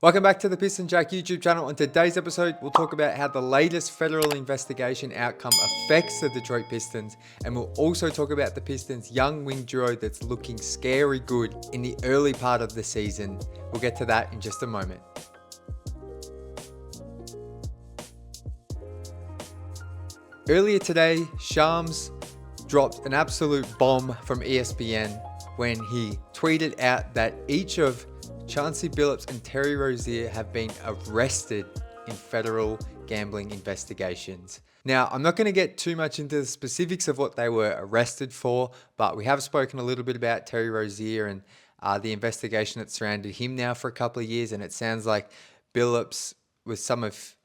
Welcome back to the Pistons Jack YouTube channel. In today's episode, we'll talk about how the latest federal investigation outcome affects the Detroit Pistons, and we'll also talk about the Pistons' young wing duo that's looking scary good in the early part of the season. We'll get to that in just a moment. Earlier today, Shams dropped an absolute bomb from ESPN when he tweeted out that each of Chauncey Billups and Terry Rozier have been arrested in federal gambling investigations. Now, I'm not going to get too much into the specifics of what they were arrested for, but we have spoken a little bit about Terry Rozier and the investigation that surrounded him now for a couple of years, and it sounds like Billups, with some of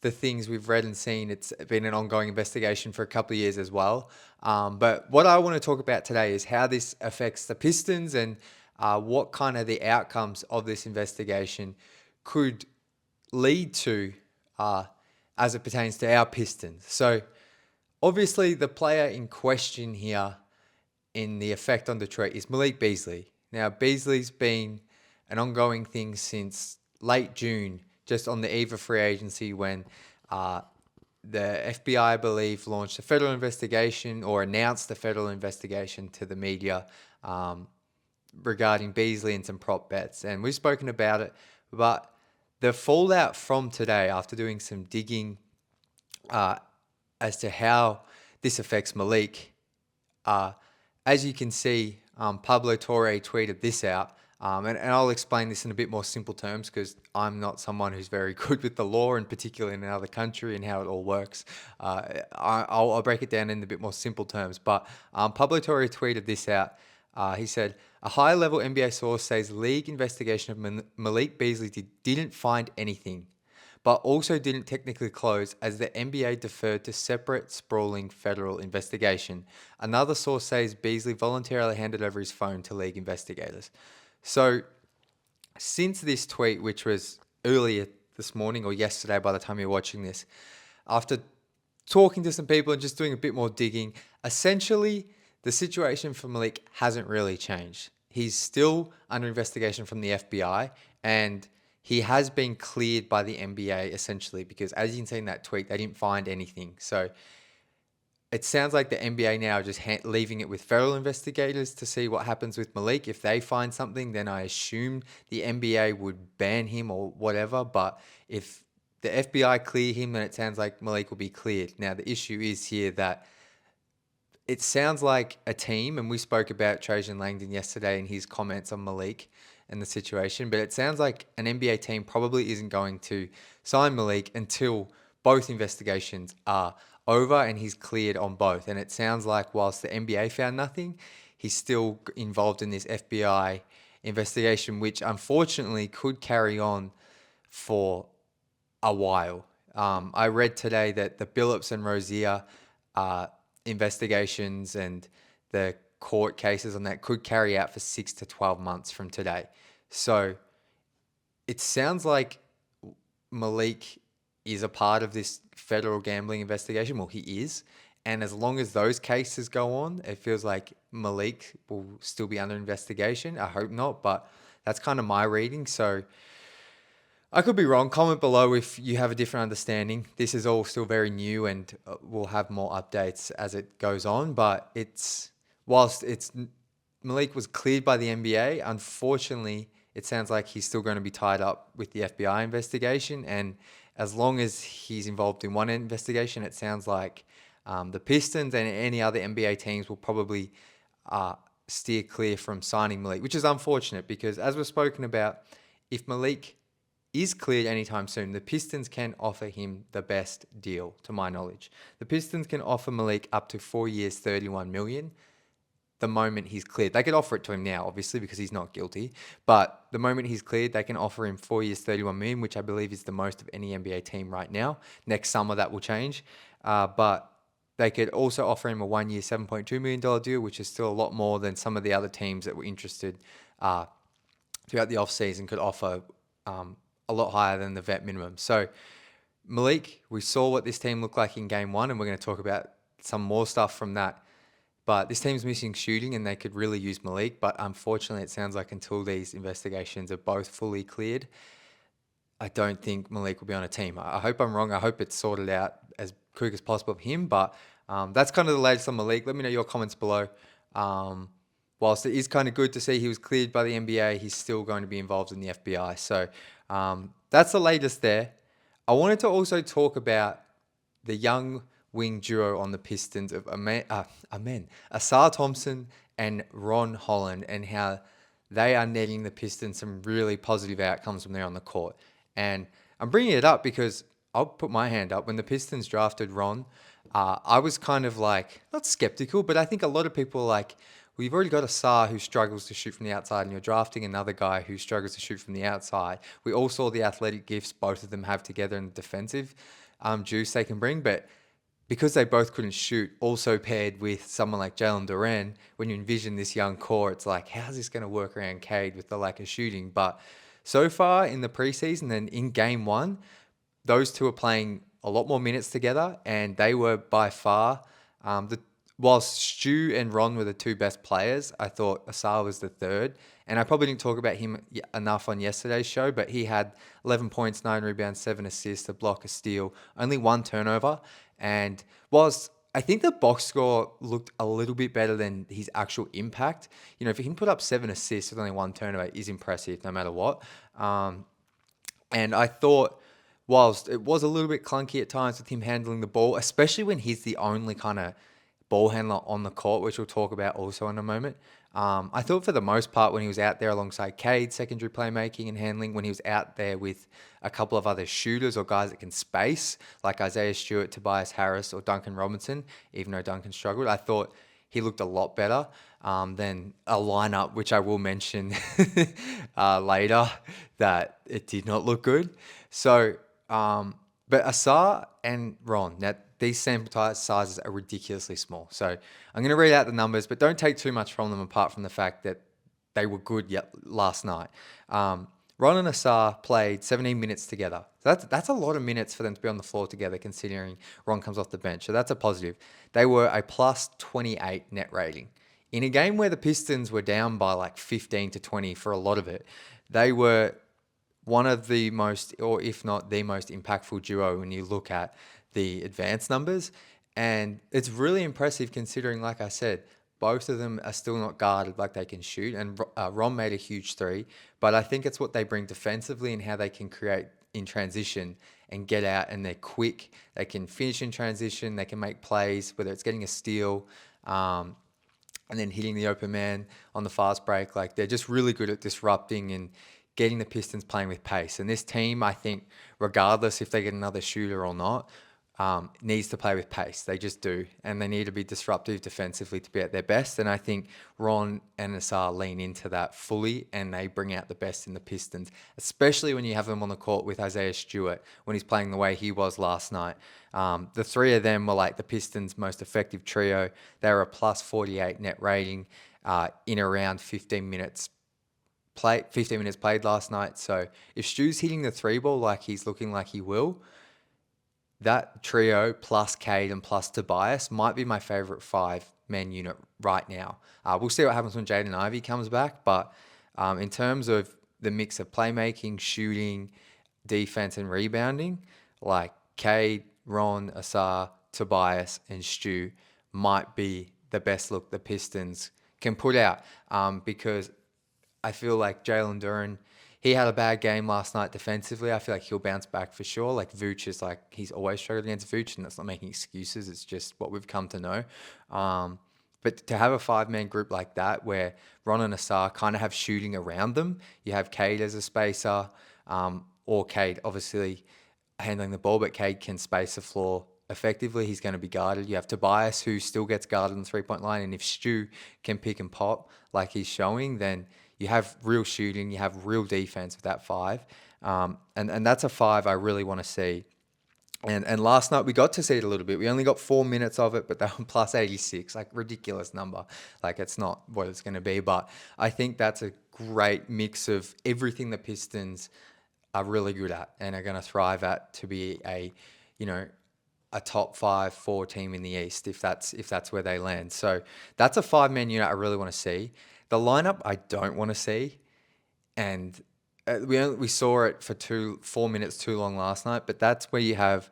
the things we've read and seen, it's been an ongoing investigation for a couple of years as well. But what I want to talk about today is how this affects the Pistons and what kind of the outcomes of this investigation could lead to as it pertains to our Pistons. So obviously the player in question here in the effect on Detroit is Malik Beasley. Now Beasley's been an ongoing thing since late June, just on the eve of free agency when the FBI, I believe, launched a federal investigation or announced a federal investigation to the media regarding Beasley and some prop bets. And we've spoken about it, but the fallout from today, after doing some digging as to how this affects Malik, as you can see, Pablo Torre tweeted this out. And I'll explain this in a bit more simple terms because I'm not someone who's very good with the law, and particularly in another country and how it all works. I'll break it down in a bit more simple terms. But Pablo Torre tweeted this out. He said, a high-level NBA source says league investigation of Malik Beasley didn't find anything, but also didn't technically close as the NBA deferred to separate sprawling federal investigation. Another source says Beasley voluntarily handed over his phone to league investigators. So since this tweet, which was earlier this morning or yesterday by the time you're watching this, after talking to some people and just doing a bit more digging, essentially the situation for Malik hasn't really changed. He's still under investigation from the FBI, and he has been cleared by the NBA essentially because, as you can see in that tweet, they didn't find anything. So it sounds like the NBA now are just leaving it with federal investigators to see what happens with Malik. If they find something, then I assume the NBA would ban him or whatever. But if the FBI clear him, then it sounds like Malik will be cleared. Now, the issue is here that it sounds like a team, and we spoke about Trajan Langdon yesterday and his comments on Malik and the situation, but it sounds like an NBA team probably isn't going to sign Malik until both investigations are over and he's cleared on both. And it sounds like whilst the NBA found nothing, he's still involved in this FBI investigation, which unfortunately could carry on for a while. I read today that the Billups and Rozier investigations and the court cases on that could carry out for 6 to 12 months from today. So it sounds like Malik is a part of this federal gambling investigation. Well, he is. And as long as those cases go on, it feels like Malik will still be under investigation. I hope not, but that's kind of my reading. So I could be wrong. Comment below if you have a different understanding. This is all still very new, and we'll have more updates as it goes on. But whilst Malik was cleared by the NBA, unfortunately, it sounds like he's still going to be tied up with the FBI investigation. And as long as he's involved in one investigation, it sounds like the Pistons and any other NBA teams will probably steer clear from signing Malik, which is unfortunate because, as we've spoken about, if Malik is cleared anytime soon, the Pistons can offer him the best deal, to my knowledge. The Pistons can offer Malik up to 4 years, $31 million the moment he's cleared. They could offer it to him now, obviously, because he's not guilty. But the moment he's cleared, they can offer him 4 years, $31 million, which I believe is the most of any NBA team right now. Next summer, that will change. But they could also offer him a 1 year, $7.2 million deal, which is still a lot more than some of the other teams that were interested throughout the offseason could offer a lot higher than the vet minimum. So Malik, we saw what this team looked like in game one, and we're going to talk about some more stuff from that. But this team's missing shooting, and they could really use Malik. But unfortunately, it sounds like until these investigations are both fully cleared, I don't think Malik will be on a team. I hope I'm wrong. I hope it's sorted out as quick as possible for him. But that's kind of the latest on Malik. Let me know your comments below. Um, whilst it is kind of good to see he was cleared by the NBA, he's still going to be involved in the FBI. So that's the latest there. I wanted to also talk about the young wing duo on the Pistons of Ausar Thompson and Ron Holland, and how they are netting the Pistons some really positive outcomes when they're on the court. And I'm bringing it up because I'll put my hand up. When the Pistons drafted Ron, I was kind of like, not skeptical, but I think a lot of people are like, well, you've already got Ausar who struggles to shoot from the outside, and you're drafting another guy who struggles to shoot from the outside. We all saw the athletic gifts both of them have together and the defensive juice they can bring, but because they both couldn't shoot, also paired with someone like Jalen Duren, when you envision this young core, it's like, how's this going to work around Cade with the lack of shooting? But so far in the preseason and in game one, those two are playing a lot more minutes together, and they were by far, whilst Stu and Ron were the two best players, I thought Ausar was the third. And I probably didn't talk about him enough on yesterday's show, but he had 11 points, 9 rebounds, 7 assists, a block, a steal, only 1 turnover. And whilst I think the box score looked a little bit better than his actual impact, you know, if he can put up 7 assists with only 1 turnover, is impressive no matter what. And I thought, whilst it was a little bit clunky at times with him handling the ball, especially when he's the only kind of ball handler on the court, which we'll talk about also in a moment. I thought for the most part when he was out there alongside Cade, secondary playmaking and handling, when he was out there with a couple of other shooters or guys that can space, like Isaiah Stewart, Tobias Harris, or Duncan Robinson, even though Duncan struggled, I thought he looked a lot better than a lineup, which I will mention later, that it did not look good. So, but Ausar and Ron, now these sample sizes are ridiculously small. So I'm going to read out the numbers, but don't take too much from them apart from the fact that they were good last night. Ron and Ausar played 17 minutes together. So that's a lot of minutes for them to be on the floor together, considering Ron comes off the bench. So that's a positive. They were a plus 28 net rating. In a game where the Pistons were down by like 15 to 20 for a lot of it, they were one of the most, or if not the most impactful duo when you look at the advanced numbers. And it's really impressive considering, like I said, both of them are still not guarded like they can shoot. And Ron made a huge three, but I think it's what they bring defensively and how they can create in transition and get out, and they're quick. They can finish in transition. They can make plays, whether it's getting a steal, and then hitting the open man on the fast break. Like, they're just really good at disrupting and getting the Pistons playing with pace. And this team, I think, regardless if they get another shooter or not, needs to play with pace. They just do. And they need to be disruptive defensively to be at their best. And I think Ron and Ausar lean into that fully, and they bring out the best in the Pistons, especially when you have them on the court with Isaiah Stewart when he's playing the way he was last night. The three of them were like the Pistons' most effective trio. They were a plus 48 net rating in around 15 minutes played last night. So if Stu's hitting the 3 ball like he's looking like he will, that trio plus Cade and plus Tobias might be my favorite 5-man unit right now. We'll see what happens when Jaden Ivey comes back, but in terms of the mix of playmaking, shooting, defense, and rebounding, like Cade, Ron, Ausar, Tobias, and Stu might be the best look the Pistons can put out, because I feel like Jalen Duren, he had a bad game last night defensively. I feel like he'll bounce back for sure. Like, Vooch is like, he's always struggled against Vooch, and that's not making excuses. It's just what we've come to know. But to have a 5-man group like that, where Ron and Ausar kind of have shooting around them, you have Cade as a spacer, or Cade obviously handling the ball, but Cade can space the floor effectively. He's going to be guarded. You have Tobias, who still gets guarded on the 3-point line, and if Stu can pick and pop like he's showing, then you have real shooting, you have real defense with that 5. And that's a 5 I really want to see. And last night we got to see it a little bit. We only got 4 minutes of it, but they were plus 86, like ridiculous number. Like, it's not what it's going to be, but I think that's a great mix of everything the Pistons are really good at and are going to thrive at to be a top 5-4 team in the East, if that's where they land. So that's a 5-man unit I really want to see. The lineup I don't want to see, and we saw it for 4 minutes too long last night, but that's where you have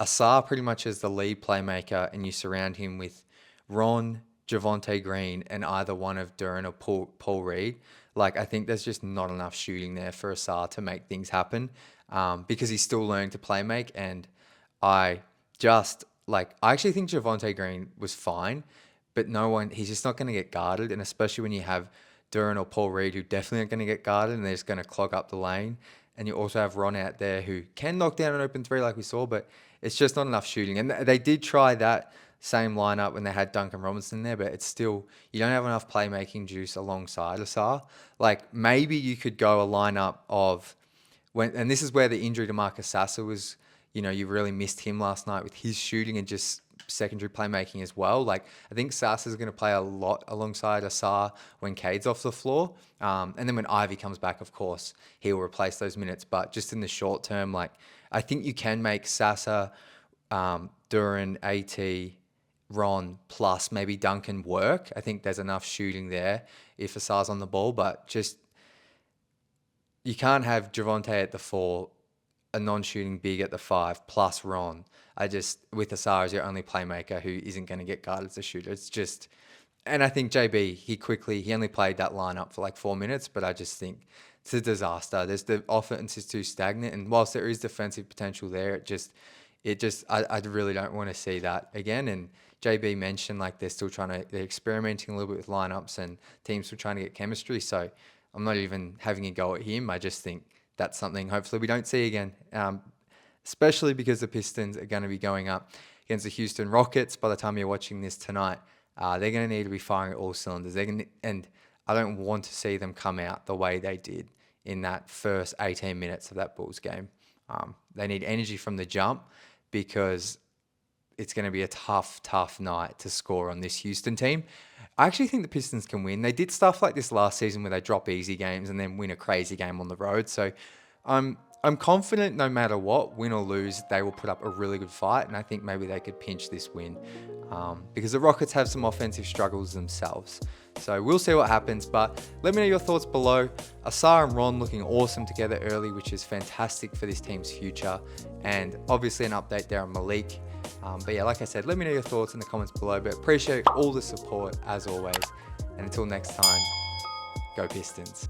Ausar pretty much as the lead playmaker, and you surround him with Ron, Javonte Green, and either one of Duran or Paul Reed. Like, I think there's just not enough shooting there for Ausar to make things happen, because he's still learning to play make. And I I actually think Javonte Green was fine, but he's just not going to get guarded. And especially when you have Duran or Paul Reed, who definitely aren't going to get guarded, and they're just going to clog up the lane. And you also have Ron out there who can knock down an open three like we saw, but it's just not enough shooting. And they did try that same lineup when they had Duncan Robinson there, but it's still, you don't have enough playmaking juice alongside Ausar. Like, maybe you could go a lineup of and this is where the injury to Marcus Sasser was, you really missed him last night with his shooting and just secondary playmaking as well. Like, I think Sasser's going to play a lot alongside Ausar when Cade's off the floor. And then when Ivy comes back, of course, he'll replace those minutes. But just in the short term, like, I think you can make Sasser, Duran, AT, Ron, plus maybe Duncan work. I think there's enough shooting there if Asar's on the ball, but just, you can't have Javonte at the 4, a non-shooting big at the 5, plus Ron. With Ausar as your only playmaker who isn't going to get guarded as a shooter. It's just, and I think JB, he only played that lineup for like 4 minutes, but I just think it's a disaster. The offense is too stagnant, and whilst there is defensive potential there, I really don't want to see that again. And JB mentioned, like, they're experimenting a little bit with lineups, and teams are trying to get chemistry. So I'm not even having a go at him. I just think that's something hopefully we don't see again, especially because the Pistons are going to be going up against the Houston Rockets by the time you're watching this tonight. They're going to need to be firing at all cylinders. And I don't want to see them come out the way they did in that first 18 minutes of that Bulls game. They need energy from the jump, because it's going to be a tough night to score on this Houston team. I actually think the Pistons can win. They did stuff like this last season where they drop easy games and then win a crazy game on the road. So I'm confident no matter what, win or lose, they will put up a really good fight. And I think maybe they could pinch this win, because the Rockets have some offensive struggles themselves. So we'll see what happens. But let me know your thoughts below. Ausar and Ron looking awesome together early, which is fantastic for this team's future. And obviously an update there on Malik. But yeah, like I said, let me know your thoughts in the comments below. But appreciate all the support as always. And until next time, go Pistons.